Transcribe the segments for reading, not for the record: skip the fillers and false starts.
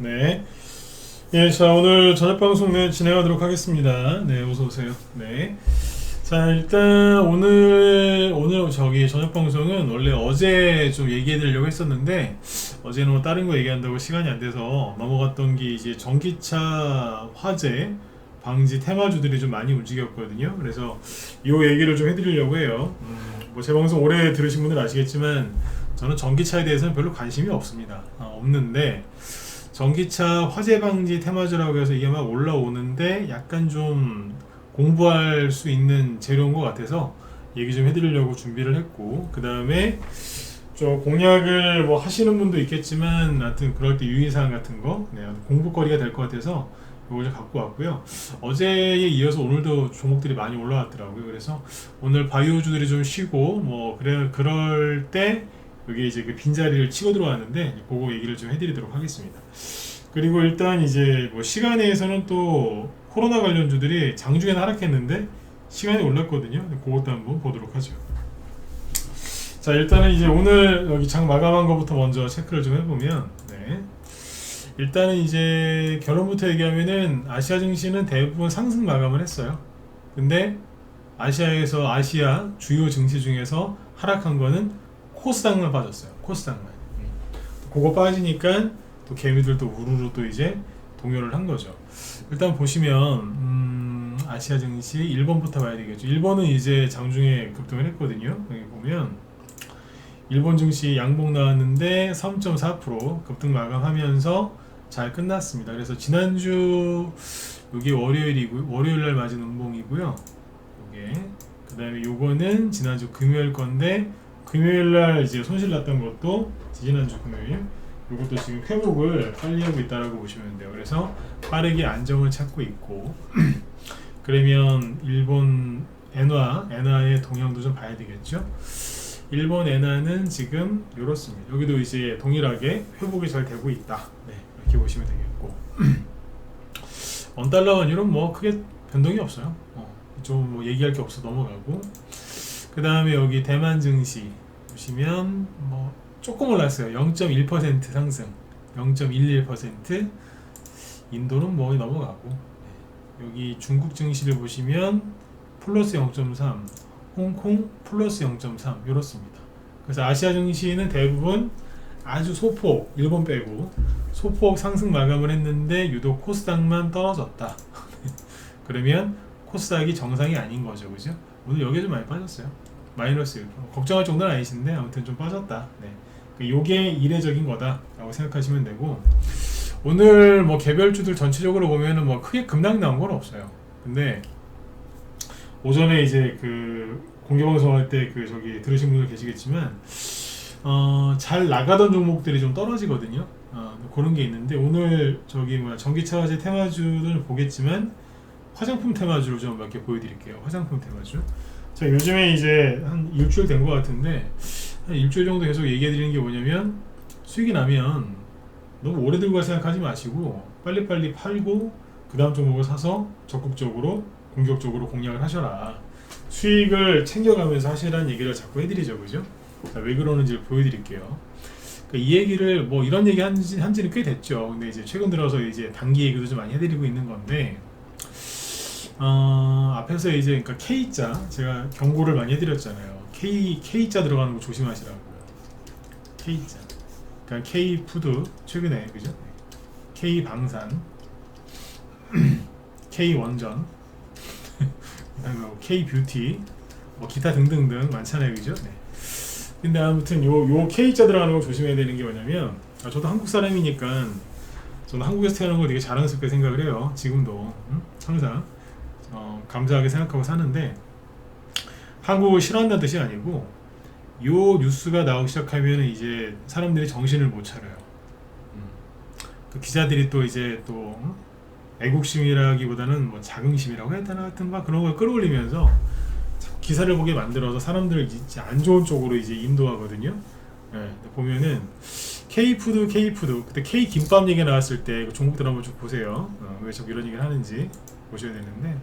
네. 예, 자, 오늘 저녁 방송 진행하도록 하겠습니다. 네, 어서오세요. 네. 자, 일단 오늘 저기 저녁 방송은 원래 어제 좀 얘기해 드리려고 했었는데, 어제는 뭐 다른 거 얘기한다고 시간이 안 돼서 넘어갔던 게 이제 전기차 화재 방지 테마주들이 좀 많이 움직였거든요. 그래서 요 얘기를 좀 해드리려고 해요. 뭐 제 방송 오래 들으신 분들 아시겠지만, 저는 전기차에 대해서는 별로 관심이 없습니다. 없는데, 전기차 화재 방지 테마주라고 해서 이게 막 올라오는데 약간 좀 공부할 수 있는 재료인 것 같아서 얘기 좀 해드리려고 준비를 했고, 그 다음에 저 공략을 뭐 하시는 분도 있겠지만 하여튼 그럴 때 유의사항 같은 거 공부거리가 될 것 같아서 이걸 좀 갖고 왔고요. 어제에 이어서 오늘도 종목들이 많이 올라왔더라고요. 그래서 오늘 바이오주들이 좀 쉬고 뭐 그럴 때 여기 이제 그 빈자리를 치고 들어왔는데 그거 얘기를 좀 해드리도록 하겠습니다. 그리고 일단 이제 뭐 시간에서는 또 코로나 관련주들이 장중에는 하락했는데 시간이 올랐거든요. 그것도 한번 보도록 하죠. 자, 일단은 이제 오늘 여기 장 마감한 것부터 먼저 체크를 좀 해보면, 네. 일단은 이제 결론부터 얘기하면은 아시아 증시는 대부분 상승 마감을 했어요. 근데 아시아 주요 증시 중에서 하락한 거는 코스닥만 빠졌어요. 코스닥만. 그거 빠지니까 또 개미들도 우르르 또 이제 동요를 한 거죠. 일단 보시면 아시아 증시 일본부터 봐야 되겠죠. 일본은 이제 장중에 급등을 했거든요. 여기 보면 일본 증시 양봉 나왔는데 3.4% 급등 마감하면서 잘 끝났습니다. 그래서 지난주 여기 월요일날 맞은 음봉이고요. 요게 그 다음에 요거는 지난주 금요일 건데 금요일날 이제 손실 났던 것도 지난주 금요일, 이것도 지금 회복을 빨리 하고 있다라고 보시면 돼요. 그래서 빠르게 안정을 찾고 있고 그러면 일본 엔화의 동향도 좀 봐야 되겠죠. 일본 엔화는 지금 이렇습니다. 여기도 이제 동일하게 회복이 잘 되고 있다. 네, 이렇게 보시면 되겠고 원달러 환율은 뭐 크게 변동이 없어요. 좀 뭐 얘기할 게 없어 넘어가고, 그 다음에 여기 대만 증시 보시면 뭐 조금 올랐어요. 0.1% 상승, 0.11%. 인도는 뭐 넘어가고, 여기 중국 증시를 보시면 플러스 0.3, 홍콩 플러스 0.3 이렇습니다. 그래서 아시아 증시는 대부분 아주 소폭, 일본 빼고 소폭 상승 마감을 했는데 유독 코스닥만 떨어졌다. 그러면 코스닥이 정상이 아닌 거죠, 그죠? 오늘 여기 좀 많이 빠졌어요. 마이너스 1%. 걱정할 정도는 아니신데 아무튼 좀 빠졌다. 네. 요게 이례적인 거다라고 생각하시면 되고, 오늘 뭐 개별주들 전체적으로 보면은 뭐 크게 급락 나온 건 없어요. 근데 오전에 이제 그 공개방송 할 때 그 저기 들으신 분들 계시겠지만 잘 나가던 종목들이 좀 떨어지거든요. 그런 게 있는데 오늘 저기 전기차 화재 테마주들 보겠지만 화장품 테마주로 좀 몇 개 보여드릴게요. 화장품 테마주. 자, 요즘에 이제 한 일주일 된 것 같은데 한 일주일 정도 계속 얘기해드리는 게 뭐냐면, 수익이 나면 너무 오래 들고 갈 생각하지 마시고 빨리빨리 팔고 그 다음 종목을 사서 적극적으로 공격적으로 공략을 하셔라. 수익을 챙겨가면서 하시라는 얘기를 자꾸 해드리죠, 그죠? 자, 왜 그러는지를 보여드릴게요. 그러니까 이 얘기를 뭐 이런 얘기 한지는 꽤 됐죠. 근데 이제 최근 들어서 이제 단기 얘기도 좀 많이 해드리고 있는 건데, 앞에서 이제 그러니까 K자 제가 경고를 많이 해드렸잖아요. K자 들어가는 거 조심하시라고요. K자. 그러니까 K푸드 최근에 그죠? K방산, K원전, 뭐 K뷰티, 뭐 기타 등등등 많잖아요, 그죠? 네. 근데 아무튼 요 K자 들어가는 거 조심해야 되는 게 뭐냐면, 저도 한국 사람이니까 저는 한국에서 태어난 걸 되게 자랑스럽게 생각을 해요. 지금도 항상 감사하게 생각하고 사는데, 한국을 싫어한다는 뜻이 아니고 요 뉴스가 나오기 시작하면 이제 사람들이 정신을 못 차려요. 그 기자들이 또 이제 또 애국심이라기보다는 뭐 자긍심이라고 해야 되나, 하여튼 막 그런 걸 끌어올리면서 기사를 보게 만들어서 사람들을 이제 안 좋은 쪽으로 이제 인도하거든요. 네, 보면은 K푸드 그때 K김밥 얘기 나왔을 때 그 종목들 한번 좀 보세요. 왜 자꾸 이런 얘기를 하는지 보셔야 되는데,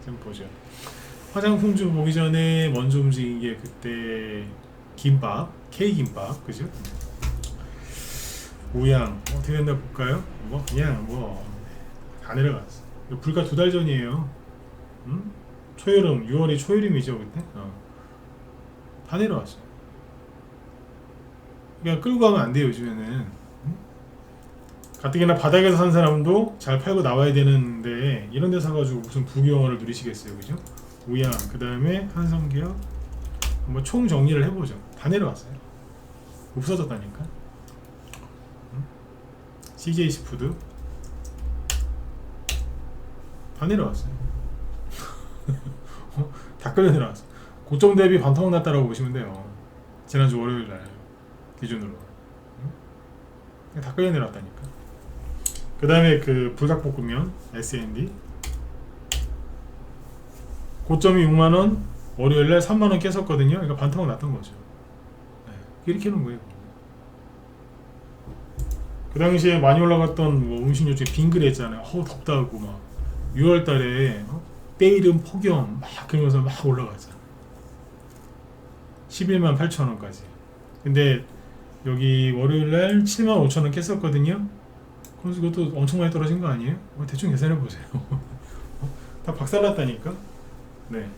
좀 보죠. 화장품주 보기 전에 먼저 움직인 게 그때 김밥, K김밥, 그죠? 우양 어떻게 된다 볼까요? 뭐 그냥 뭐 다 내려갔어. 불과 2달 전이에요. 음? 초여름 6월이 초여름이죠 그때. 다 내려왔어요. 그냥 끌고 가면 안 돼요 요즘에는. 가뜩이나 바닥에서 산 사람도 잘 팔고 나와야 되는데 이런 데 사가지고 무슨 부귀영화를 누리시겠어요, 그죠? 우양 그 다음에 한성기업 뭐 총 정리를 해보죠. 다 내려왔어요. 없어졌다니까. CJ시푸드 다 내려왔어요. 다 끌려 내려왔어. 고점 대비 반토막 났다라고 보시면 돼요. 지난주 월요일날 기준으로 다 끌려 내려왔다니까. 그 다음에 그 불닭볶음면 S&D 고점이 6만원, 월요일날 3만원 깼었거든요. 그러니까 반토막 났던 거죠. 이렇게 해놓은 거예요. 그 당시에 많이 올라갔던 뭐 음식료 중에 빙그레 했잖아요. 덥다고 막 6월달에 때이른 폭염 막 그러면서 막 올라갔잖아. 11만 8천원까지. 근데 여기 월요일날 7만 5천원 깼었거든요. 그래서 그것도 엄청 많이 떨어진 거 아니에요? 대충 계산해보세요. 다 박살났다니까. 네.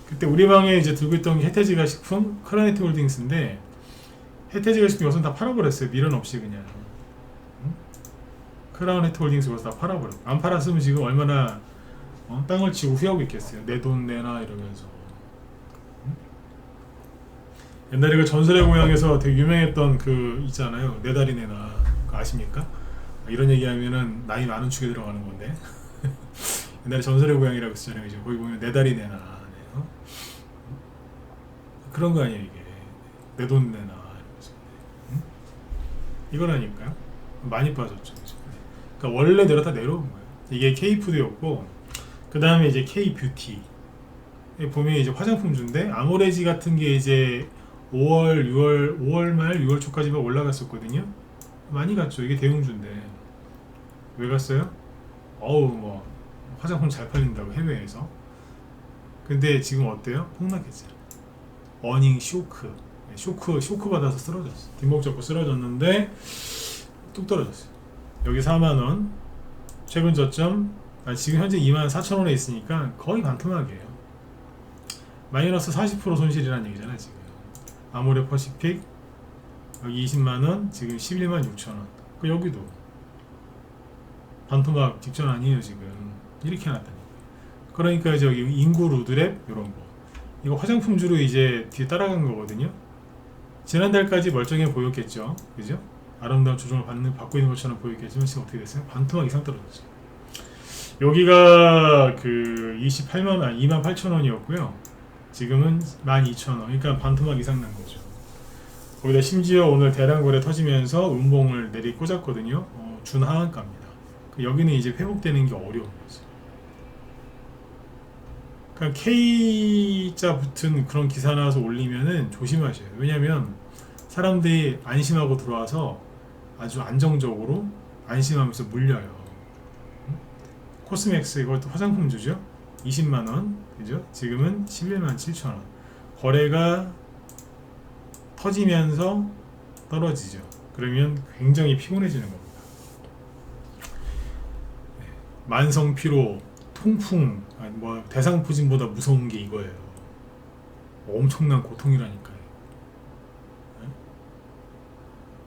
그때 우리 방에 이제 들고 있던 게 혜태지가 식품 크라네트 홀딩스인데 혜태지가 식품 요즘 다 팔아버렸어요. 미련 없이 그냥. 크라네트 홀딩스 요새 다 팔아버렸고 안 팔았으면 지금 얼마나 땅을 치고 후회하고 있겠어요. 내 돈 내놔 이러면서. 옛날에 그 전설의 고향에서 되게 유명했던 그 있잖아요. 내 다리 내놔. 그거 아십니까? 이런 얘기하면은 나이 많은 축에 들어가는 건데. 옛날에 전설의 고향이라고 했잖아요. 거기 보면 내 다리 내놔. 네, 그런 거 아니에요 이게. 내 돈 내놔. 이러면서. 이거라니까요. 많이 빠졌죠. 그죠? 그러니까 원래 내려 다 내려온 거예요. 이게 K푸드였고 그 다음에 이제 K뷰티 보면 이제 화장품주인데 아모레지 같은 게 이제 5월 말 6월 초까지만 올라갔었거든요. 많이 갔죠. 이게 대웅주인데 왜 갔어요? 뭐 화장품 잘 팔린다고 해외에서. 근데 지금 어때요? 폭락했어요. 어닝 쇼크 받아서 쓰러졌어. 뒷목 잡고 쓰러졌는데 뚝 떨어졌어요. 여기 4만원 최근 저점 지금 현재 24,000원에 있으니까 거의 반토막이에요. 마이너스 40% 손실이라는 얘기잖아요 지금. 아모레 퍼시픽 여기 20만원 지금 11만 6천원. 여기도 반토막 직전 아니에요 지금. 이렇게 해놨다니까. 그러니까 저기 인구 루드랩 요런거 이거 화장품주로 이제 뒤에 따라간 거거든요. 지난달까지 멀쩡해 보였겠죠, 그죠? 아름다운 조정을 받고 있는 것처럼 보이겠지만 지금 어떻게 됐어요? 반토막 이상 떨어졌어요. 여기가 그 28,000원이었고요. 지금은 12,000원. 그러니까 반토막 이상 난 거죠. 거기다 심지어 오늘 대량거래 터지면서 음봉을 내리 꽂았거든요. 준하한가입니다. 여기는 이제 회복되는 게 어려운 거죠. 그러니까 K자 붙은 그런 기사 나와서 올리면은 조심하셔야 돼요. 왜냐면 사람들이 안심하고 들어와서 아주 안정적으로 안심하면서 물려요. 코스맥스 이것도 화장품주죠. 20만원 그죠? 지금은 11만 7천원. 거래가 터지면서 떨어지죠. 그러면 굉장히 피곤해지는 겁니다. 만성 피로, 통풍, 뭐 대상포진보다 무서운 게 이거예요. 엄청난 고통이라니까요.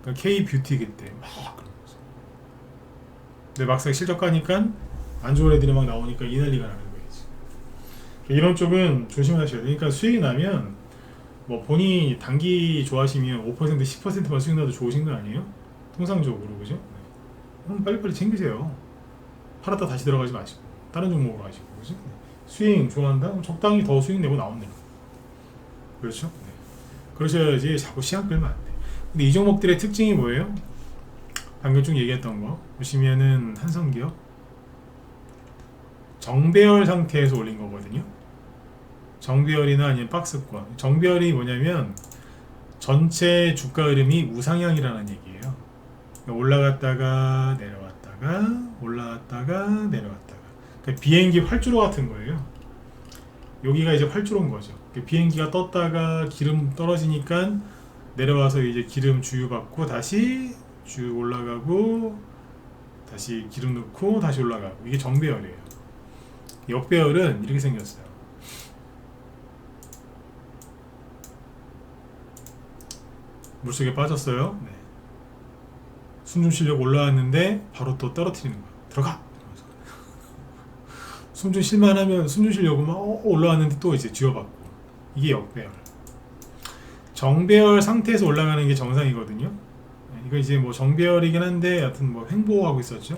그러니까 K뷰티 그때 막 그런 거죠. 근데 막상 실적 가니까 안 좋은 애들이 막 나오니까 이 난리가 나는 거지. 이런 쪽은 조심하셔야 돼요. 그러니까 수익이 나면 뭐 본인이 단기 좋아하시면 5% 10%만 수익 나도 좋으신 거 아니에요? 통상적으로 그죠? 그럼 빨리빨리 챙기세요. 팔았다 다시 들어가지 마시고 다른 종목으로 하시고 그죠? 수익 좋아한다? 그럼 적당히 더 수익 내고 나오면 돼요. 그렇죠? 네. 그러셔야지 자꾸 시간 끌면 안 돼. 근데 이 종목들의 특징이 뭐예요? 방금 쭉 얘기했던 거 보시면은 한성기업 정배열 상태에서 올린 거거든요. 정배열이나 아니면 박스권. 정배열이 뭐냐면 전체 주가 흐름이 우상향이라는 얘기예요. 올라갔다가 내려왔다가 올라갔다가 내려왔다가. 그러니까 비행기 활주로 같은 거예요. 여기가 이제 활주로인 거죠. 비행기가 떴다가 기름 떨어지니까 내려와서 이제 기름 주유받고 다시 쭉 올라가고 다시 기름 넣고 다시 올라가고. 이게 정배열이에요. 역배열은 이렇게 생겼어요. 물속에 빠졌어요. 네. 숨 좀 쉬려고 올라왔는데 바로 또 떨어뜨리는 거예요. 들어가! 숨 좀 쉴만하면 숨 좀 쉬려고 막 올라왔는데 또 이제 쥐어받고. 이게 역배열. 정배열 상태에서 올라가는 게 정상이거든요. 이거 이제 뭐 정배열이긴 한데 여하튼 뭐 횡보하고 있었죠.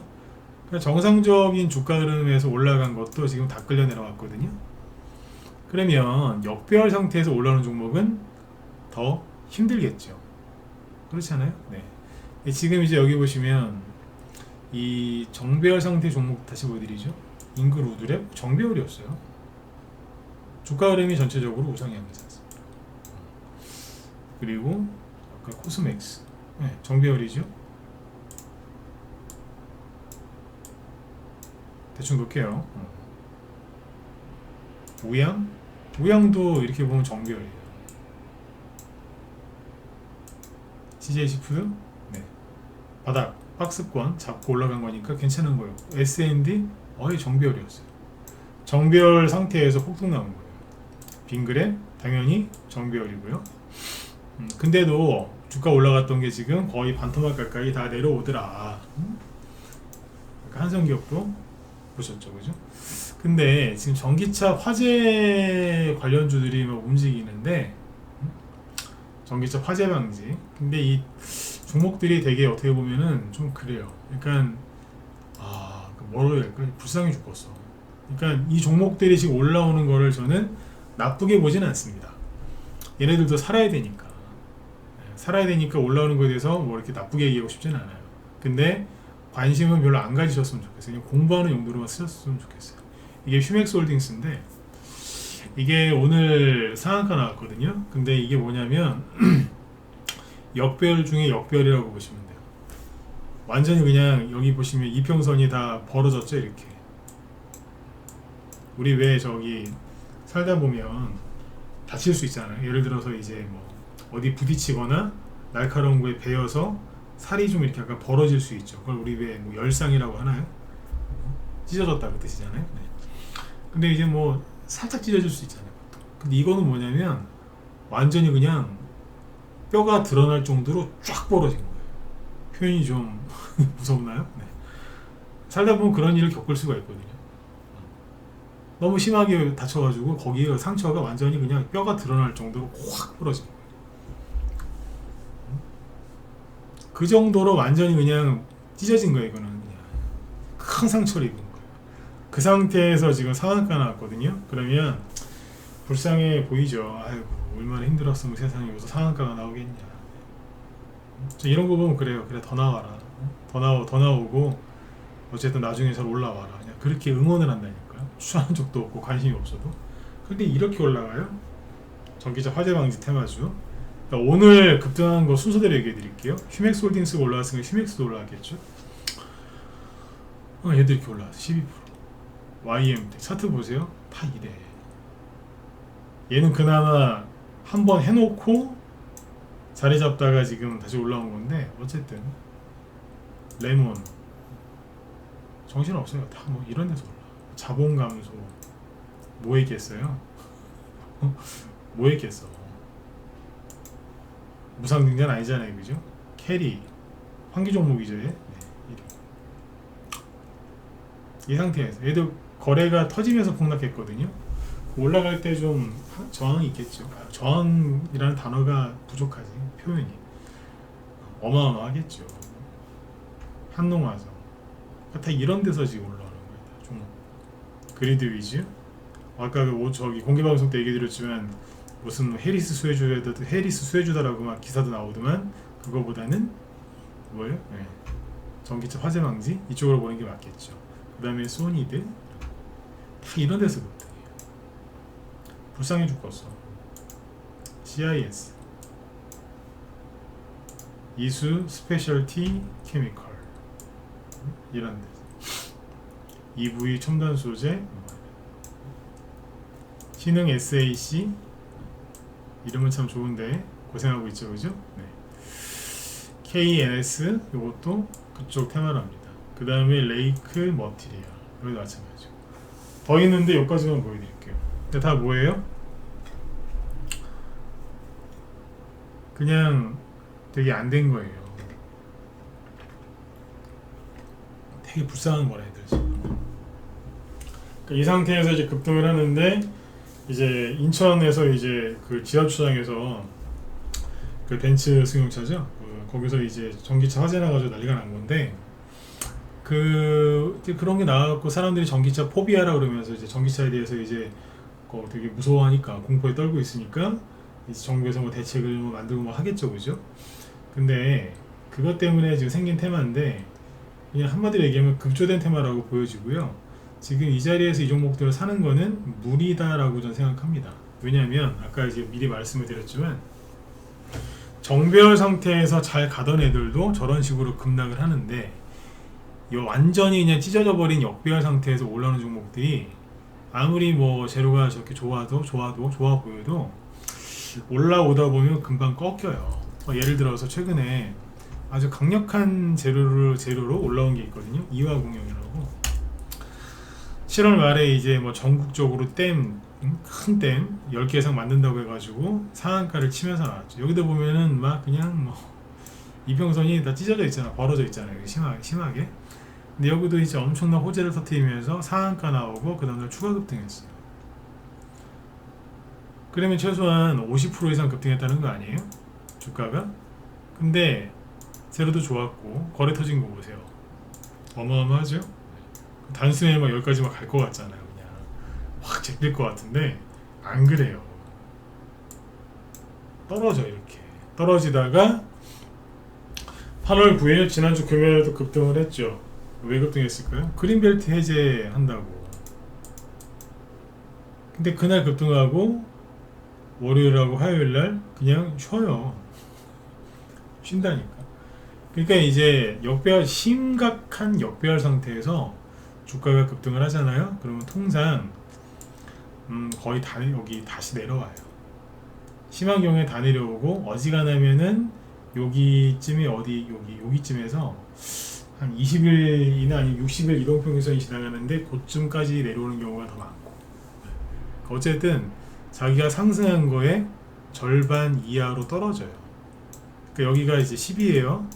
그러니까 정상적인 주가 흐름에서 올라간 것도 지금 다 끌려 내려왔거든요. 그러면 역배열 상태에서 올라오는 종목은 더 힘들겠죠. 그렇지 않아요? 네. 지금 이제 여기 보시면 이 정배열 상태 종목 다시 보여드리죠. 잉글 우드랩 정배열이었어요. 주가 흐름이 전체적으로 우상향이었습니다. 그리고 아까 코스맥스 네, 정배열이죠. 대충 놓을게요. 우양도 이렇게 보면 정배열이에요. CJ10푸드 네. 바닥 박스권 잡고 올라간 거니까 괜찮은 거예요. S&D 정배열이었어요. 정배열 상태에서 폭등 나온 거예요. 빙그레 당연히 정배열이고요. 근데도 주가 올라갔던 게 지금 거의 반토막 가까이 다 내려오더라. 한성기업도 보셨죠, 그죠? 근데 지금 전기차 화재 관련주들이 막 움직이는데 전기차 화재 방지. 근데 이 종목들이 되게 어떻게 보면은 좀 그래요. 그러니까 뭐라 해야 될까? 불쌍해 죽겠어. 그러니까 이 종목들이 지금 올라오는 거를 저는 나쁘게 보지는 않습니다. 얘네들도 살아야 되니까. 살아야 되니까 올라오는 거에 대해서 뭐 이렇게 나쁘게 얘기하고 싶지는 않아요. 근데 관심은 별로 안 가지셨으면 좋겠어요. 그냥 공부하는 용도로만 쓰셨으면 좋겠어요. 이게 휴맥스홀딩스인데 이게 오늘 상한가 나왔거든요. 근데 이게 뭐냐면 역배열 중에 역배열이라고 보시면 돼요. 완전히 그냥 여기 보시면 이평선이 다 벌어졌죠. 이렇게 우리 왜 저기 살다 보면 다칠 수 있잖아요. 예를 들어서 이제 뭐 어디 부딪히거나 날카로운 거에 베여서 살이 좀 이렇게 약간 벌어질 수 있죠. 그걸 우리 왜 뭐 열상이라고 하나요? 찢어졌다 그 뜻이잖아요. 네. 근데 이제 뭐 살짝 찢어질 수 있잖아요. 근데 이거는 뭐냐면 완전히 그냥 뼈가 드러날 정도로 쫙 벌어진 거예요. 표현이 좀 무섭나요? 네. 살다 보면 그런 일을 겪을 수가 있거든요. 너무 심하게 다쳐가지고 거기에 상처가 완전히 그냥 뼈가 드러날 정도로 확 벌어진 거예요. 그 정도로 완전히 그냥 찢어진 거예요. 이거는 그냥 큰 상처를 입은 거예요. 그 상태에서 지금 상한가 나왔거든요. 그러면 불쌍해 보이죠. 아이고 얼마나 힘들었으면 세상에 여기서 상한가가 나오겠냐. 이런 거 보면 그래요. 그래 더 나와라. 더 나오고 어쨌든 나중에 잘 올라와라. 그냥 그렇게 응원을 한다니까요. 추천한 적도 없고 관심이 없어도. 근데 이렇게 올라가요? 전기차 화재 방지 테마주. 그러니까 오늘 급등한 거 순서대로 얘기해 드릴게요. 휴맥스홀딩스가 올라왔으니까 휴맥스도 올라왔겠죠. 얘들 이렇게 올라왔어. 12%. YMT 차트 보세요. 다 이래. 얘는 그나마 한번 해놓고 자리 잡다가 지금 다시 올라온 건데 어쨌든 레몬 정신 없어요. 다 뭐 이런 데서 올라. 자본 감소 뭐 했겠어요? 뭐 했겠어? 무상증자는 아니잖아요, 그죠? 캐리 환기 종목이죠, 얘. 네, 이 상태에서 얘도 거래가 터지면서 폭락했거든요. 올라갈 때 좀 저항이 있겠죠. 저항이라는 단어가 부족하지 표현이. 어마어마하겠죠. 한농화성 다 이런 데서 지금 올라오는 거예요. 종목. 그리드 위즈 아까 저기 공개방송 때 얘기 드렸지만 무슨 해리스 수혜주다라고 막 기사도 나오더만 그거보다는 뭐예요? 네. 전기차 화재 방지 이쪽으로 보는 게 맞겠죠. 그 다음에 소니드 다 이런 데서 급등해요. 불쌍해 죽겠어. GIS 이수 스페셜티 케미컬 이런 데서 EV 첨단 소재 신흥 SAC 이름은 참 좋은데 고생하고 있죠, 그죠? 네. KNS 이것도 그쪽 테마랍니다. 그 다음에 레이크 머티리얼 여기도 마찬가지고 더 있는데 여기까지만 보여드릴게요. 근데 다 뭐예요? 그냥 되게 안 된 거예요. 되게 불쌍한 거라 애들 지금. 그러니까 이 상태에서 이제 급등을 하는데 이제 인천에서 이제 그 지하주차장에서 그 벤츠 승용차죠. 거기서 이제 전기차 화재 나가지고 난리가 난 건데 그런 게 나와갖고 사람들이 전기차 포비아라 그러면서 이제 전기차에 대해서 이제 되게 무서워하니까 공포에 떨고 있으니까 이제 정부에서 뭐 대책을 뭐 만들고 뭐 하겠죠, 그죠? 근데 그것 때문에 지금 생긴 테마인데 그냥 한마디로 얘기하면 급조된 테마라고 보여지고요. 지금 이 자리에서 이 종목들을 사는 거는 무리다라고 저는 생각합니다. 왜냐하면 아까 이제 미리 말씀을 드렸지만 정배열 상태에서 잘 가던 애들도 저런 식으로 급락을 하는데 완전히 그냥 찢어져 버린 역배열 상태에서 올라오는 종목들이 아무리 뭐 재료가 저렇게 좋아 보여도 올라오다 보면 금방 꺾여요. 예를 들어서 최근에 아주 강력한 재료로 올라온 게 있거든요. 이화공영이라고 7월 말에 이제 뭐 전국적으로 큰 댐 10개 이상 만든다고 해가지고 상한가를 치면서 나왔죠. 여기도 보면은 막 그냥 뭐 이평선이 다 찢어져 있잖아, 벌어져 있잖아요, 심하게. 근데 여기도 이제 엄청난 호재를 터뜨리면서 상한가 나오고 그 다음날 추가 급등했어요. 그러면 최소한 50% 이상 급등했다는 거 아니에요? 주가가? 근데 재료도 좋았고 거래 터진 거 보세요. 어마어마하죠? 단순히 막 여기까지 막 갈 것 같잖아요. 그냥 확 제낄 것 같은데 안 그래요. 떨어져. 이렇게 떨어지다가 8월 9일 지난주 금요일에도 급등을 했죠. 왜 급등했을까요? 그린벨트 해제한다고. 근데 그날 급등하고 월요일하고 화요일날 그냥 쉬어요. 쉰다니까. 그러니까 이제 심각한 역배열 상태에서 주가가 급등을 하잖아요. 그러면 통상 거의 다 여기 다시 내려와요. 심한 경우에 다 내려오고 어지간하면은 여기쯤에 여기쯤에서 한 20일이나 아니면 60일 이동평균선이 지나가는데 그쯤까지 내려오는 경우가 더 많고, 어쨌든 자기가 상승한 거에 절반 이하로 떨어져요. 그러니까 여기가 이제 10이에요.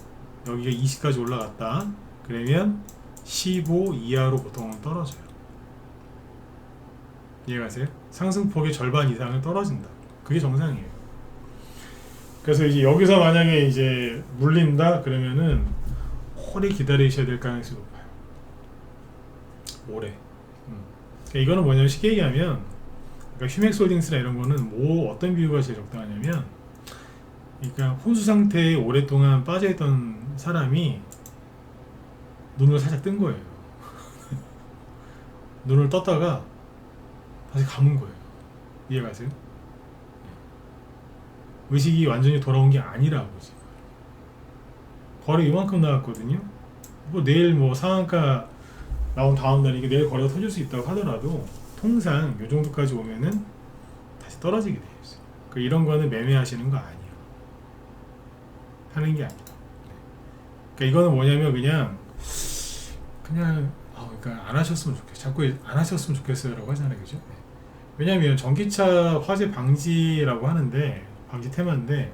여기가 20까지 올라갔다. 그러면 15 이하로 보통은 떨어져요. 이해가세요? 상승폭의 절반 이상은 떨어진다. 그게 정상이에요. 그래서 이제 여기서 만약에 이제 물린다 그러면은 오래 기다리셔야 될 가능성이 높아요. 오래. 그러니까 이거는 뭐냐면 쉽게 얘기하면, 그러니까 휴맥솔딩스나 이런 거는 뭐 어떤 비유가 제일 적당하냐면, 그러니까 혼수 상태에 오랫동안 빠져있던 사람이 눈을 살짝 뜬 거예요. 눈을 떴다가 다시 감은 거예요. 이해가세요? 의식이 완전히 돌아온 게 아니라고 지금. 거래 이만큼 나왔거든요. 뭐 내일 뭐 상한가 나온 다음 날 이게 내일 거래가 터질 수 있다고 하더라도 통상 요 정도까지 오면은 다시 떨어지게 되어 있어요. 이런 거는 매매하시는 거 아니에요. 하는 게 아니에요. 그러니까 이거는 뭐냐면 그냥 그러니까 안 하셨으면 좋겠어요. 자꾸 안 하셨으면 좋겠어요라고 하잖아요, 그죠? 왜냐하면 전기차 화재 방지라고 하는데, 방지 테마인데,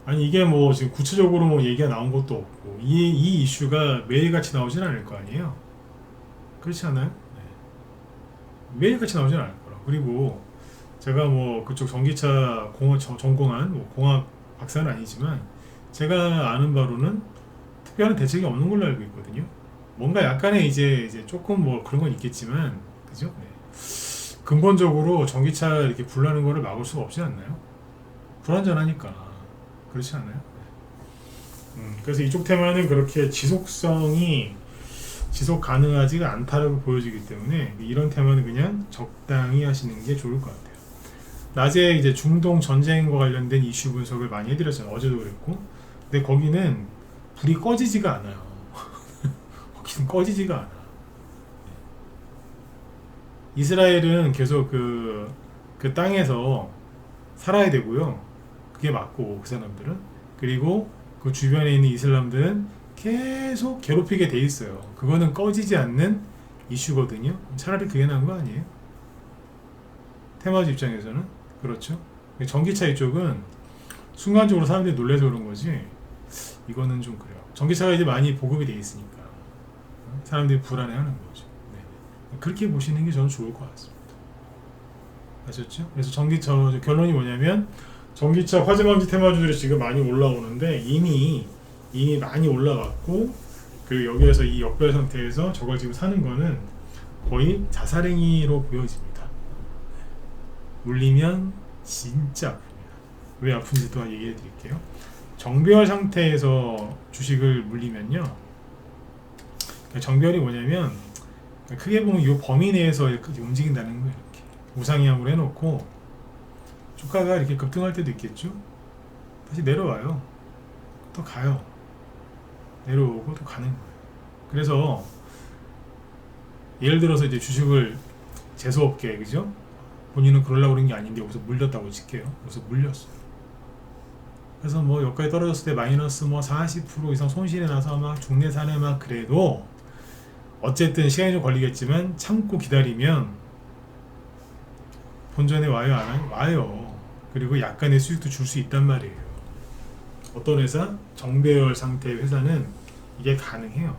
아니 이게 뭐 지금 구체적으로 뭐 얘기가 나온 것도 없고 이 이슈가 매일같이 나오진 않을 거 아니에요. 그렇지 않아요? 네. 매일같이 나오진 않을 거라. 그리고 제가 뭐 그쪽 전기차 전공한 뭐 공학 박사는 아니지만 제가 아는 바로는 특별한 대책이 없는 걸로 알고 있거든요. 뭔가 약간의 이제 조금 뭐 그런 건 있겠지만, 그죠? 네. 근본적으로 전기차 이렇게 불나는 거를 막을 수가 없지 않나요? 불안전하니까. 그렇지 않나요? 그래서 이쪽 테마는 그렇게 지속 가능하지가 않다라고 보여지기 때문에 이런 테마는 그냥 적당히 하시는 게 좋을 것 같아요. 낮에 이제 중동 전쟁과 관련된 이슈 분석을 많이 해드렸잖아요. 어제도 그랬고. 근데 거기는 불이 꺼지지가 않아요. 거기는 꺼지지가 않아. 이스라엘은 계속 그 땅에서 살아야 되고요. 그게 맞고, 그 사람들은. 그리고 그 주변에 있는 이슬람들은 계속 괴롭히게 돼 있어요. 그거는 꺼지지 않는 이슈거든요. 차라리 그게 나은 거 아니에요? 테마주 입장에서는. 그렇죠. 전기차 이쪽은 순간적으로 사람들이 놀래서 그런 거지, 이거는 좀 그래요. 전기차가 이제 많이 보급이 돼 있으니까 사람들이 불안해하는 거죠. 네. 그렇게 보시는 게 저는 좋을 것 같습니다. 아셨죠? 그래서 전기차 결론이 뭐냐면, 전기차 화재 방지 테마주들이 지금 많이 올라오는데 이미 많이 올라왔고, 그리고 여기에서 이 역별 상태에서 저걸 지금 사는 거는 거의 자살행위로 보여집니다. 물리면 진짜 아픕니다. 왜 아픈지 또 얘기해 드릴게요. 정별 상태에서 주식을 물리면요, 정별이 뭐냐면 크게 보면 이 범위 내에서 이렇게 움직인다는 거예요. 이렇게 우상향으로 해놓고 주가가 이렇게 급등할 때도 있겠죠. 다시 내려와요. 또 가요. 내려오고 또 가는 거예요. 그래서 예를 들어서 이제 주식을 재수없게, 그죠? 본인은 그러려고 그런 게 아닌데 여기서 물렸다고 칠게요. 여기서 물렸어요. 그래서 뭐 여기까지 떨어졌을 때 마이너스 뭐 40% 이상 손실이 나서 막 중내 산에 막, 그래도 어쨌든 시간이 좀 걸리겠지만 참고 기다리면 본전에 와요, 안 와요? 와요. 그리고 약간의 수익도 줄 수 있단 말이에요. 어떤 회사? 정배열 상태의 회사는 이게 가능해요.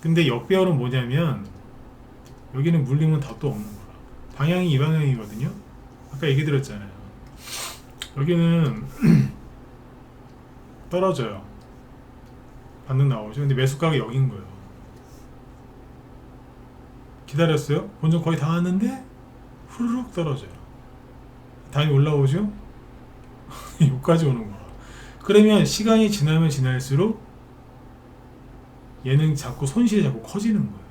근데 역배열은 뭐냐면 여기는 물리면 답도 없는 거라. 방향이 이 방향이거든요. 아까 얘기 드렸잖아요. 여기는 떨어져요. 반등 나오죠. 근데 매수가가 여긴 거예요. 기다렸어요. 본전 거의 다 왔는데 후루룩 떨어져요. 다음에 올라오죠. 여기까지 오는 거라. 그러면 시간이 지나면 지날수록 얘는 자꾸 손실이 자꾸 커지는 거예요.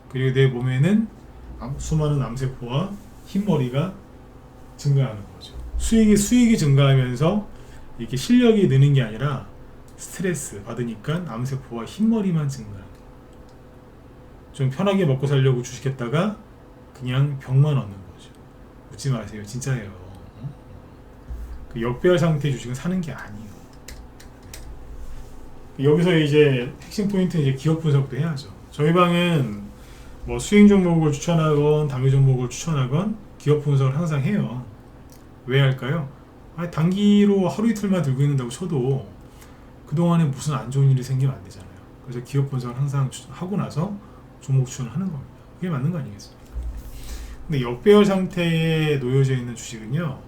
그리고 내 몸에는 수많은 암세포와 흰머리가 증가하는 거죠. 수익이 증가하면서 이렇게 실력이 느는 게 아니라 스트레스 받으니까 암세포와 흰머리만 증가해요. 좀 편하게 먹고 살려고 주식했다가 그냥 병만 얻는 거죠. 웃지 마세요. 진짜예요. 그 역배열 상태의 주식은 사는 게 아니에요. 여기서 이제 핵심 포인트는 이제 기업 분석도 해야죠. 저희 방은 뭐 수익 종목을 추천하건 당기 종목을 추천하건 기업 분석을 항상 해요. 왜 할까요? 단기로 하루 이틀만 들고 있는다고 쳐도 그동안에 무슨 안 좋은 일이 생기면 안 되잖아요. 그래서 기업 분석을 항상 하고 나서 종목 추천을 하는 겁니다. 그게 맞는 거 아니겠습니까? 근데 역배열 상태에 놓여져 있는 주식은요,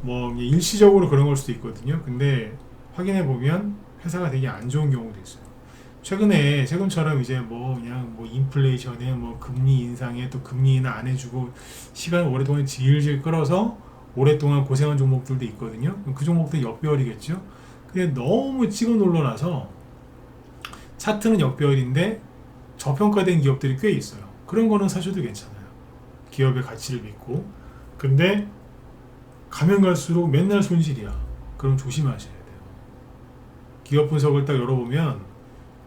뭐 일시적으로 그런 걸 수도 있거든요. 근데 확인해 보면 회사가 되게 안 좋은 경우도 있어요. 최근처럼 이제 뭐 그냥 뭐 인플레이션에 뭐 금리 인상에 또 금리 인하 안 해주고 시간을 오랫동안 질질 끌어서 오랫동안 고생한 종목들도 있거든요. 그 종목들은 역배열이겠죠. 근데 너무 찍어 놀러나서 차트는 역배열인데 저평가된 기업들이 꽤 있어요. 그런 거는 사셔도 괜찮아요. 기업의 가치를 믿고. 근데 가면 갈수록 맨날 손실이야. 그럼 조심하셔야 돼요. 기업 분석을 딱 열어보면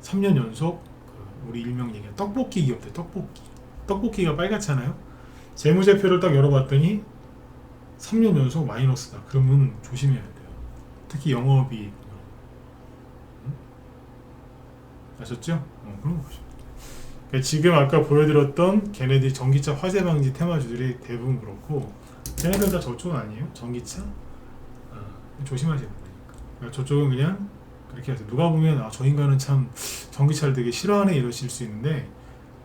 3년 연속 우리 일명 얘기한 떡볶이 기업들, 떡볶이가 빨갛잖아요. 재무제표를 딱 열어봤더니 3년 연속 마이너스다. 그러면 조심해야 돼요. 특히 영업이익. 아셨죠? 그런 거 보시면. 그러니까 지금 아까 보여드렸던 걔네들 전기차 화재 방지 테마주들이 대부분 그렇고, 걔네들 다 저쪽은 아니에요. 전기차 조심하셔야 되니까. 그러니까 저쪽은 그냥 그렇게 해서 누가 보면 저 인간은 참 전기차를 되게 싫어하네 이러실 수 있는데,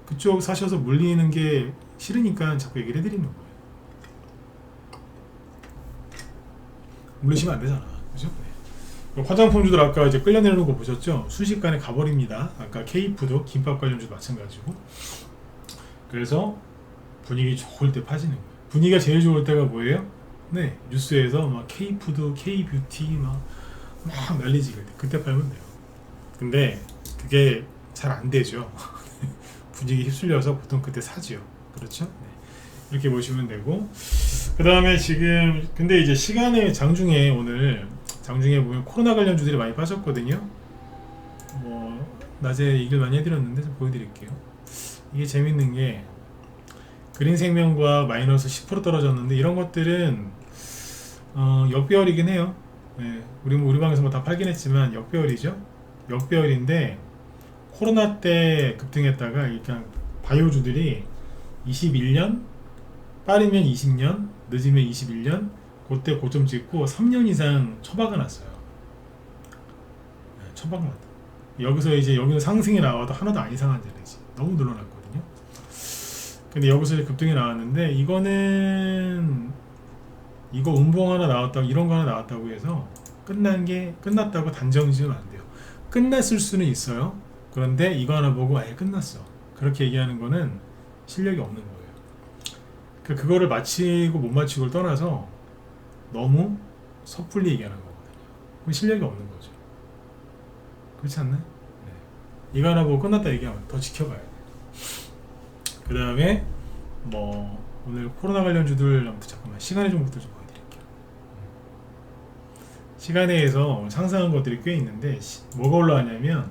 그쪽 사셔서 물리는 게 싫으니까 자꾸 얘기를 해드리는 거예요. 물리시면 안 되잖아, 그죠? 네. 화장품주들 아까 이제 끌려내는 거 보셨죠? 순식간에 가버립니다. 아까 K푸드 김밥 관련주도 마찬가지고. 그래서 분위기 좋을 때 파지는 거예요. 분위기가 제일 좋을 때가 뭐예요? 네, 뉴스에서 막 K푸드, K뷰티 막 난리지. 그때 팔면 돼요. 근데 그게 잘 안 되죠. 분위기 휩쓸려서 보통 그때 사죠. 그렇죠? 네. 이렇게 보시면 되고, 그 다음에 지금 근데 이제 시간의 장중에 오늘 장중에 보면 코로나 관련주들이 많이 빠졌거든요. 뭐 낮에 얘기를 많이 해드렸는데 좀 보여드릴게요. 이게 재밌는 게 그린생명과 마이너스 10% 떨어졌는데 이런 것들은 역배열이긴 해요. 네, 우리 방에서 뭐 다 팔긴 했지만 역배열이죠. 역배열인데 코로나 때 급등했다가 그냥 바이오주들이 21년, 빠르면 20년, 늦으면 21년 그때 고점 찍고 3년 이상 처박아 놨어요. 네, 처박아 놨다. 여기서 이제 여기는 상승이 나와도 하나도 안 이상한 자리지. 너무 늘어났거든요. 근데 여기서 이제 급등이 나왔는데 이거는 이거 운봉 하나 나왔다고 이런 거 하나 나왔다고 해서 끝났다고 단정 지으면 안 돼요. 끝났을 수는 있어요. 그런데 이거 하나 보고 아예 끝났어 그렇게 얘기하는 거는 실력이 없는 거예요. 그거를 마치고 못 마치고를 떠나서 너무 섣불리 얘기하는 거거든요. 그럼 실력이 없는 거죠. 그렇지 않나요? 네. 이거 하나 보고 끝났다 얘기하면 더 지켜봐야 돼요. 그 다음에 뭐 오늘 코로나 관련 주들 아무튼 잠깐만 시간의 종목들 좀 보여드릴게요. 시간에서 상승한 것들이 꽤 있는데 뭐가 올라왔냐면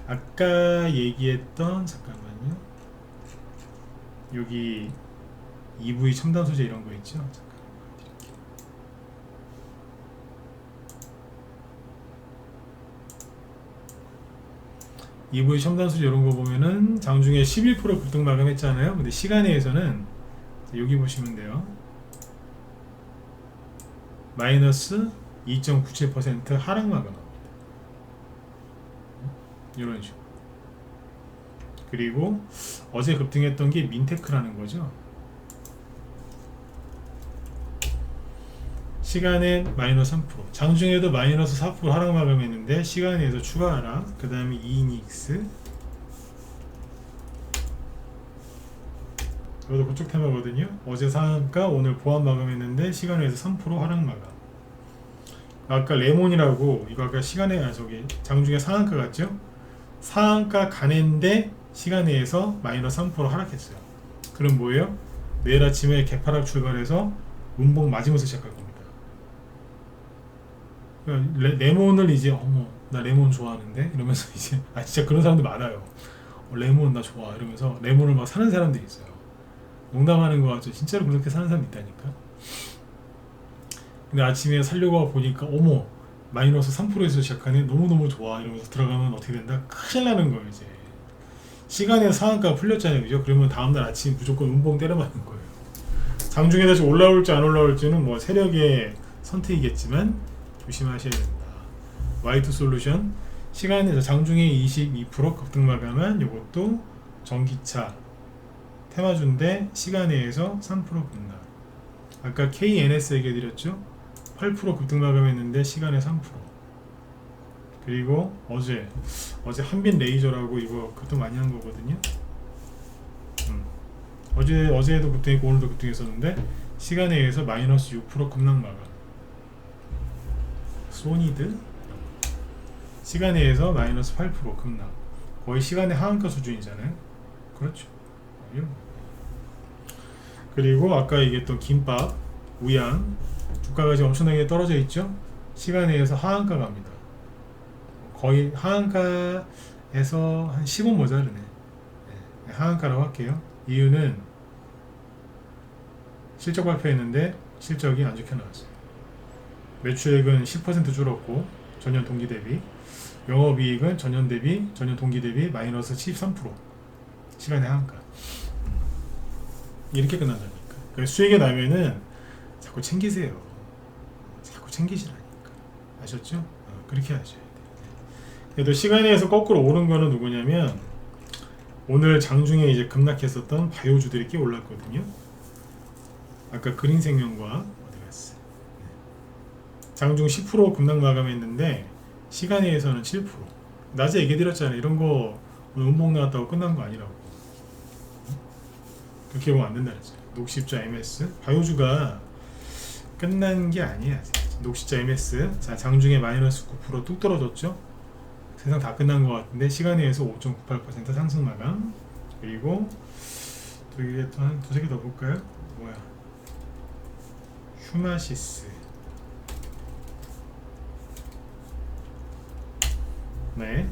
아까 얘기했던 잠깐만요. 여기 EV 첨단 소재 이런 거 있죠. 잠깐만 보여드릴게요. EV 첨단 소재 이런 거 보면은 장중에 11% 급등 마감했잖아요. 근데 시간에서는 여기 보시면 돼요. 마이너스 2.97% 하락 마감. 이런 식으로. 그리고 어제 급등했던 게 민테크라는 거죠. 시간에 마이너스 3%, 장중에도 마이너스 4% 하락 마감했는데 시간에서 추가 하락. 그 다음에 이닉스, 이것도 그쪽 테마거든요. 어제 상한가 오늘 보합 마감했는데 시간에서 3% 하락 마감. 아까 레몬이라고 이거 아까 시간에 저기 장중에 상한가 갔죠. 상한가 가는데 시간에서 마이너스 3% 하락했어요. 그럼 뭐예요? 내일 아침에 개파락 출발해서 운봉 맞으면서 시작할 겁니다. 레몬을 이제 어머 나 레몬 좋아하는데 이러면서 이제 진짜 그런 사람들 많아요. 레몬 나 좋아 이러면서 레몬을 막 사는 사람들이 있어요. 농담하는 거 같죠? 진짜로 그렇게 사는 사람이 있다니까. 근데 아침에 살려고 보니까 어머 마이너스 3%에서 시작하네 너무너무 좋아 이러면서 들어가면 어떻게 된다? 큰일 나는 거예요. 이제 시간에 상한가 풀렸잖아요, 그죠? 그러면 다음날 아침 무조건 운봉 때려 맞는 거예요. 장중에 다시 올라올지 안 올라올지는 뭐 세력의 선택이겠지만 조심하셔야 된다. Y2 솔루션 시간에서 장중에 22% 급등 마감한 이것도 전기차 테마주인데 시간에서 3% 급락. 아까 KNS 얘기해드렸죠? 8% 급등 마감했는데 시간에 3%. 그리고 어제 한빈 레이저라고 이거 급등 많이 한 거거든요. 어제도 급등했고 오늘도 급등했었는데 시간에 의해서 마이너스 6% 급락 마감. 소니드 시간에 의해서 마이너스 8% 급락. 거의 시간의 하한가 수준이잖아요. 그렇죠. 그리고 아까 얘기했던 김밥, 우양 주가가 지금 엄청나게 떨어져 있죠. 시간에 의해서 하한가 갑니다. 거의 하한가에서 한 10원 모자르네. 네, 하한가라고 할게요. 이유는 실적 발표했는데 실적이 안 좋게 나왔어요. 매출액은 10% 줄었고 전년 동기 대비, 영업이익은 전년 동기 대비 마이너스 13%. 시간의 하한가. 이렇게 끝난다니까. 그러니까 수익이 나면은 자꾸 챙기세요. 자꾸 챙기시라니까. 아셨죠? 그렇게 하셔야 돼요. 그래도 시간에서 거꾸로 오른 거는 누구냐면 오늘 장중에 이제 급락했었던 바이오주들이 꽤 올랐거든요. 아까 그린생명과 어디 갔어요? 장중 10% 급락 마감했는데 시간에서는 7%. 낮에 얘기 드렸잖아요. 이런 거 오늘 운봉 나왔다고 끝난 거 아니라고. 그렇게 보면 안 된다 그랬죠. 녹십자 MS 바이오주가 끝난 게 아니야. 녹십자 MS 자 장중에 마이너스 9% 뚝 떨어졌죠. 세상 다 끝난 것 같은데 시간에 의해서 5.98% 상승 마감. 그리고 또 이게 또 한 두세 개 더 볼까요? 뭐야? 휴마시스. 네.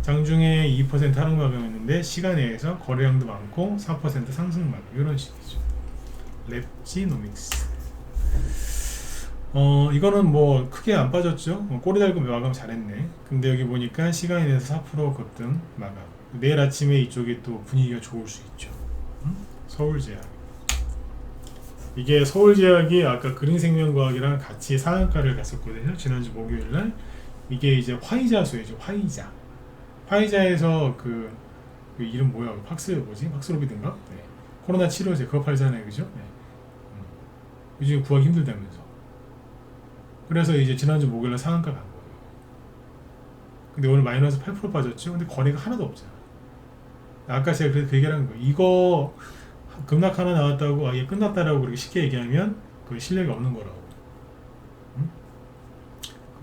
장중에 2% 하락 마감했는데 시간에 의해서 거래량도 많고 4% 상승 마감 이런 식이죠. 랩지노믹스. 이거는 뭐 크게 안 빠졌죠. 꼬리 달고 마감 잘했네. 근데 여기 보니까 시간에 대해서 4% 급등 마감. 내일 아침에 이쪽이 또 분위기가 좋을 수 있죠. 서울제약. 이게 서울제약이 아까 그린생명과학이랑 같이 상한가를 갔었거든요. 지난주 목요일날. 이게 이제 화이자수예요. 화이자. 화이자에서 그 이름 뭐야? 팍스로비드인가? 네. 코로나 치료제 그거 팔잖아요, 그죠? 네. 요즘 구하기 힘들다면서. 그래서 이제 지난주 목요일날 상한가 간 거예요. 근데 오늘 마이너스 8% 빠졌죠? 근데 거래가 하나도 없잖아. 아까 제가 그래서 그 얘기를 한 거예요. 이거 급락 하나 나왔다고 이게 끝났다라고 그렇게 쉽게 얘기하면 그 실력이 없는 거라고. 응?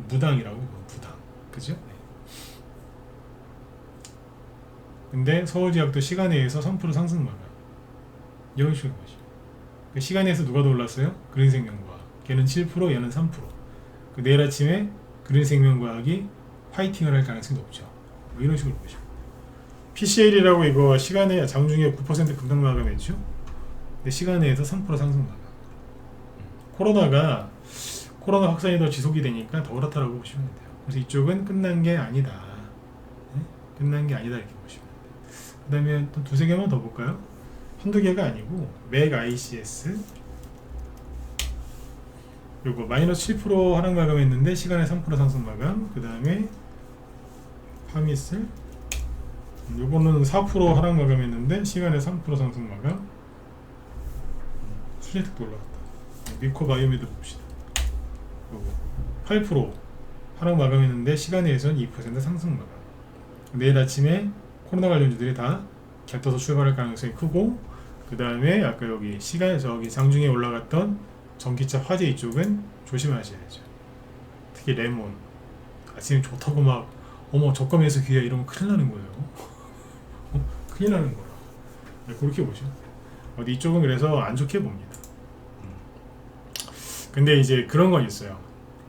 무당이라고, 무당. 그죠? 네. 근데 서울제약도 시간에 의해서 3% 상승 마감. 이런 식으로 보죠. 시간에서 누가 더 올랐어요? 그린생명과학. 걔는 7%, 얘는 3%. 내일 아침에 그린생명과학이 파이팅을 할 가능성이 높죠. 뭐 이런 식으로 보죠. PCL이라고 이거 시간에 장중에 9% 급등 마감했죠. 근데 시간에서 3% 상승 마감. 코로나 확산이 더 지속이 되니까 더 그렇다라고 보시면 돼요. 그래서 이쪽은 끝난 게 아니다. 네? 끝난 게 아니다 이렇게 보시면 돼요. 그 다음에 또 두세 개만 더 볼까요? 한두 개가 아니고 맥 ICS 요거 마이너스 7% 하락 마감했는데 시간에 3% 상승 마감. 그 다음에 파미슬 요거는 4% 하락 마감했는데 시간에 3% 상승 마감. 수제특도 올라갔다. 미코바이오미드 봅시다. 요거 8% 하락 마감했는데 시간에선 2% 상승 마감. 내일 아침에 코로나 관련주들이 다 겹쳐서 출발할 가능성이 크고, 그 다음에 아까 여기 저기 장중에 올라갔던 전기차 화재 이쪽은 조심하셔야죠. 특히 레몬 아침에 좋다고 막 어머 저가면서 귀야 이러면 큰일 나는 거예요. 큰일 나는 거라. 그렇게 보시면 돼요. 이쪽은 그래서 안 좋게 봅니다. 근데 이제 그런 건 있어요.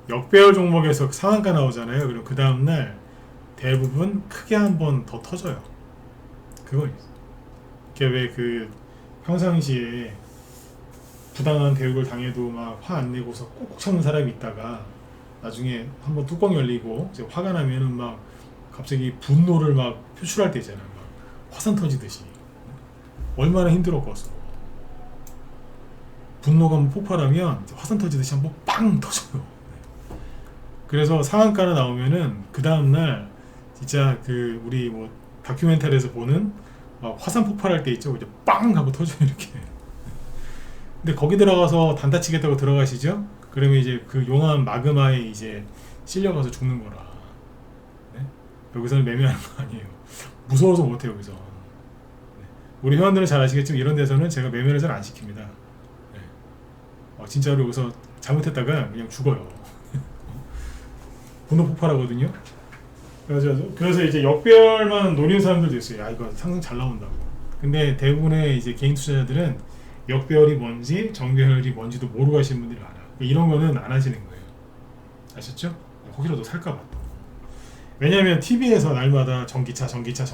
역배열 종목에서 상한가 나오잖아요. 그리고 그 다음날 대부분 크게 한 번 더 터져요. 그건 있어요. 그게 왜 그 평상시에 부당한 대우를 당해도 막 화 안 내고서 꾹꾹 참는 사람이 있다가 나중에 한번 뚜껑 열리고 이제 화가 나면은 막 갑자기 분노를 막 표출할 때 있잖아요. 막 화산 터지듯이. 얼마나 힘들었겠어. 분노가 한번 폭발하면 화산 터지듯이 한번 빵 터져요. 그래서 상한가가 나오면은 그 다음날 진짜 그 우리 뭐 다큐멘터리에서 보는 막 화산 폭발할 때 있죠. 이제 빵 하고 터져요 이렇게. 근데 거기 들어가서 단타 치겠다고 들어가시죠? 그러면 이제 그 용암 마그마에 이제 실려가서 죽는 거라. 네? 여기서는 매매하는 거 아니에요. 무서워서 못해요 여기서. 네. 우리 회원들은 잘 아시겠지만 이런 데서는 제가 매매를 잘 안 시킵니다. 네. 진짜로 여기서 잘못했다가 그냥 죽어요. 분노 폭발하거든요. 그래서 이제 역별만 노리는 사람들도 있어요. 야 이거 상승 잘 나온다고. 근데 대부분의 이제 개인 투자자들은 역배열이 뭔지 정배열이 뭔지도 모르고 하시는 분들이 많아요. 이런 거는 안 하시는 거예요. 아셨죠? 혹시라도 살까봐 또. 왜냐면 TV에서 날마다 전기차 이러죠.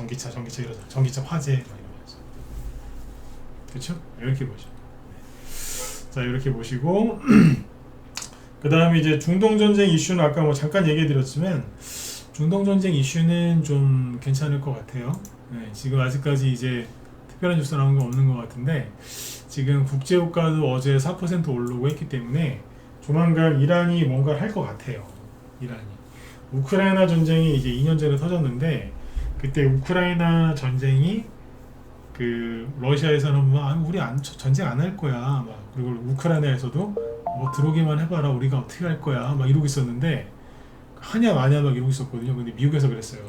전기차 화재 이러면서. 그렇죠? 이렇게 보시죠. 자 이렇게 보시고 그 다음에 이제 중동전쟁 이슈는 아까 뭐 잠깐 얘기해드렸지만 중동전쟁 이슈는 좀 괜찮을 것 같아요. 네, 지금 아직까지 이제 특별한 뉴스 나온 거 없는 것 같은데 지금 국제유가도 어제 4% 오르고 했기 때문에 조만간 이란이 뭔가를 할 것 같아요. 이란이. 우크라이나 전쟁이 이제 2년 전에 터졌는데 그때 우크라이나 전쟁이 그 러시아에서는 막 우리 전쟁 안 할 거야. 막 그리고 우크라이나에서도 뭐 들어오기만 해봐라 우리가 어떻게 할 거야. 막 이러고 있었는데 하냐 마냐 막 이러고 있었거든요. 근데 미국에서 그랬어요.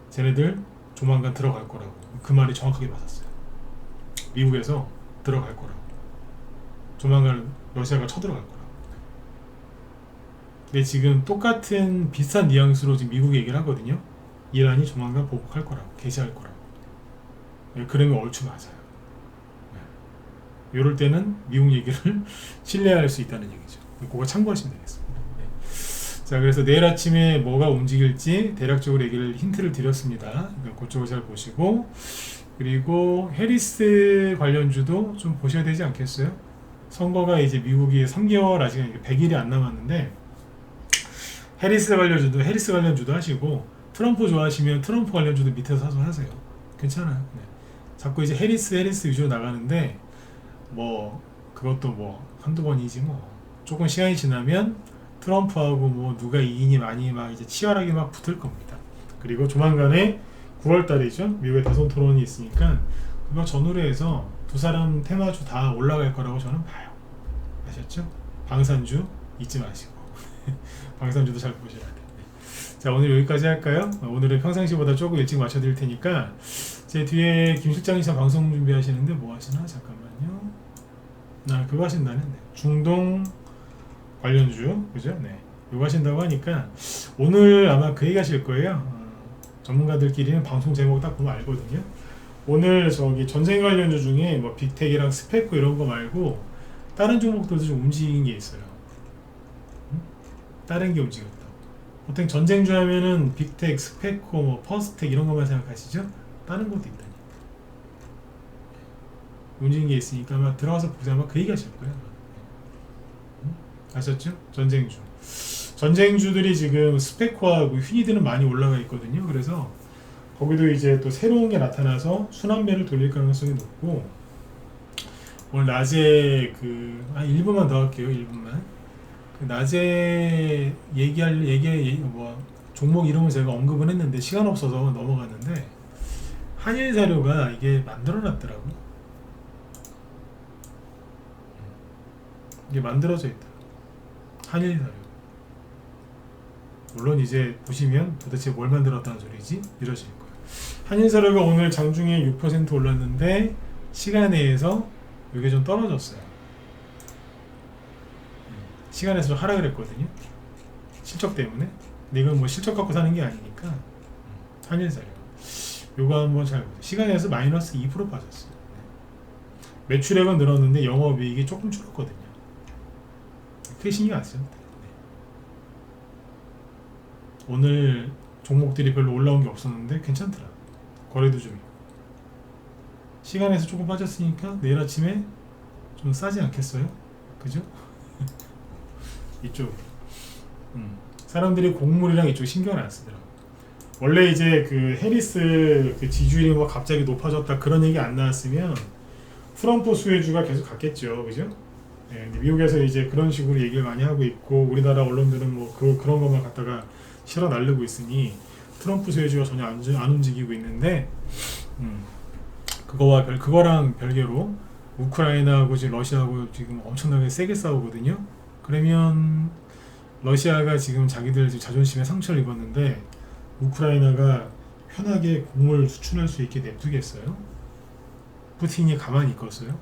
쟤네들 조만간 들어갈 거라고. 그 말이 정확하게 맞았어요. 미국에서 들어갈 거라고. 조만간 러시아가 쳐들어갈 거라고. 근데 지금 똑같은 비슷한 뉘앙스로 지금 미국이 얘기를 하거든요. 이란이 조만간 보복할 거라고. 개시할 거라고. 네, 그러면 얼추 맞아요. 네. 이럴 때는 미국 얘기를 신뢰할 수 있다는 얘기죠. 그거 참고하시면 되겠습니다. 네. 자, 그래서 내일 아침에 뭐가 움직일지 대략적으로 얘기를 힌트를 드렸습니다. 그러니까 그쪽을 잘 보시고 그리고 해리스 관련주도 좀 보셔야 되지 않겠어요? 선거가 이제 미국이 3개월 아직 100일이 안 남았는데 해리스 관련주도 하시고 트럼프 좋아하시면 트럼프 관련주도 밑에서 사서 하세요. 괜찮아요. 네. 자꾸 이제 해리스 위주로 나가는데 뭐 그것도 뭐 한두 번이지 뭐 조금 시간이 지나면 트럼프하고 뭐 누가 이인이 많이 막 이제 치열하게 막 붙을 겁니다. 그리고 조만간에 9월 달이죠. 미국의 대선 토론이 있으니까 그거 전후로 해서 두 사람 테마주 다 올라갈 거라고 저는 봐요. 아셨죠? 방산주 잊지 마시고 방산주도 잘 보셔야 돼요. 자, 오늘 여기까지 할까요? 오늘은 평상시보다 조금 일찍 맞춰드릴 테니까 제 뒤에 김 실장이 방송 준비하시는데 뭐 하시나? 잠깐만요. 그거 하신다는 중동 관련주, 그죠? 네, 이거 하신다고 하니까 오늘 아마 그 얘기 하실 거예요. 전문가들끼리는 방송 제목 딱 보면 알거든요. 오늘 저기 전쟁 관련주 중에 뭐 빅텍이랑 스페코 이런 거 말고 다른 종목들도 좀 움직인 게 있어요. 다른 게 움직였다고. 보통 전쟁주 하면은 빅텍, 스페코, 뭐 퍼스텍 이런 것만 생각하시죠? 다른 것도 있다니까. 움직인 게 있으니까 아마 들어가서 보세요. 아마 그 얘기 하실 거예요. 아셨죠? 전쟁주들이 지금 스페코하고 휘니드는 많이 올라가 있거든요. 그래서 거기도 이제 또 새로운 게 나타나서 순환매를 돌릴 가능성이 높고 오늘 낮에 한 1분만 더 할게요. 1분만. 낮에 뭐 종목 이름을 제가 언급은 했는데 시간 없어서 넘어갔는데 한일사료가 이게 만들어놨더라고. 이게 만들어져 있다. 한일사료. 물론 이제 보시면 도대체 뭘 만들었다는 소리지? 이러실 거예요. 한일사료가 오늘 장중에 6% 올랐는데 시간에서 이게 좀 떨어졌어요. 시간에서 좀 하락을 했거든요. 실적 때문에. 근데 이건 뭐 실적 갖고 사는 게 아니니까 한일사료. 요거 한번 잘 보세요. 시간에서 마이너스 2% 빠졌어요. 매출액은 늘었는데 영업이익이 조금 줄었거든요. 크게 신경 안 쓰셔도 돼요. 오늘 종목들이 별로 올라온 게 없었는데 괜찮더라고요. 거래도 좀 있고. 시간에서 조금 빠졌으니까 내일 아침에 좀 싸지 않겠어요? 그죠? 이쪽 사람들이 곡물이랑 이쪽 신경을 안 쓰더라고요. 원래 이제 그 해리스 그 지지율이 뭐 갑자기 높아졌다 그런 얘기 안 나왔으면 트럼프 수혜주가 계속 갔겠죠. 그죠? 네, 미국에서 이제 그런 식으로 얘기를 많이 하고 있고 우리나라 언론들은 뭐 그런 것만 갖다가 실어 날르고 있으니 트럼프 수혜주가 전혀 안 움직이고 있는데 그거랑 별개로 우크라이나하고 지금 러시아하고 지금 엄청나게 세게 싸우거든요. 그러면 러시아가 지금 자기들 자존심에 상처를 입었는데 우크라이나가 편하게 곡물 수출할 수 있게 냅두겠어요? 푸틴이 가만히 있겠어요?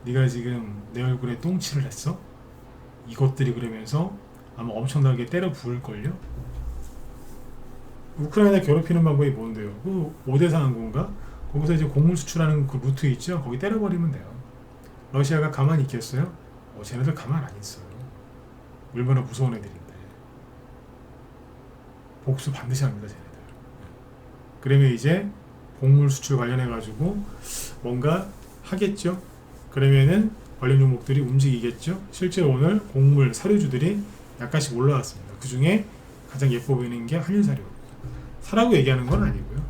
네가 지금 내 얼굴에 똥칠을 했어? 이것들이 그러면서 아마 엄청나게 때려 부을걸요? 우크라이나 괴롭히는 방법이 뭔데요? 그 오데사 항공가? 거기서 이제 곡물 수출하는 그 루트 있죠? 거기 때려버리면 돼요. 러시아가 가만히 있겠어요? 쟤네들 가만 안 있어요. 얼마나 무서운 애들인데. 복수 반드시 합니다, 쟤네들. 그러면 이제 곡물 수출 관련해 가지고 뭔가 하겠죠. 그러면은 관련 종목들이 움직이겠죠. 실제로 오늘 곡물 사료주들이 약간씩 올라왔습니다. 그 중에 가장 예뻐 보이는 게 한일사료. 사라고 얘기하는 건 아니고요.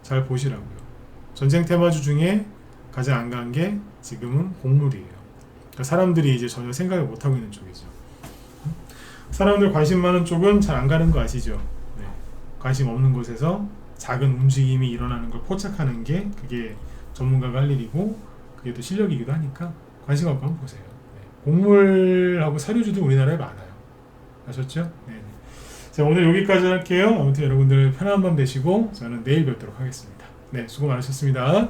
잘 보시라고요. 전쟁 테마주 중에 가장 안 간 게 지금은 곡물이에요. 그러니까 사람들이 이제 전혀 생각을 못 하고 있는 쪽이죠. 사람들 관심 많은 쪽은 잘 안 가는 거 아시죠? 네. 관심 없는 곳에서 작은 움직임이 일어나는 걸 포착하는 게 그게 전문가가 할 일이고 그게 또 실력이기도 하니까 관심 갖고 한번 보세요. 네. 곡물하고 사료주도 우리나라에 많아요. 아셨죠? 네. 자, 오늘 여기까지 할게요. 아무튼 여러분들 편한 밤 되시고 저는 내일 뵙도록 하겠습니다. 네, 수고 많으셨습니다.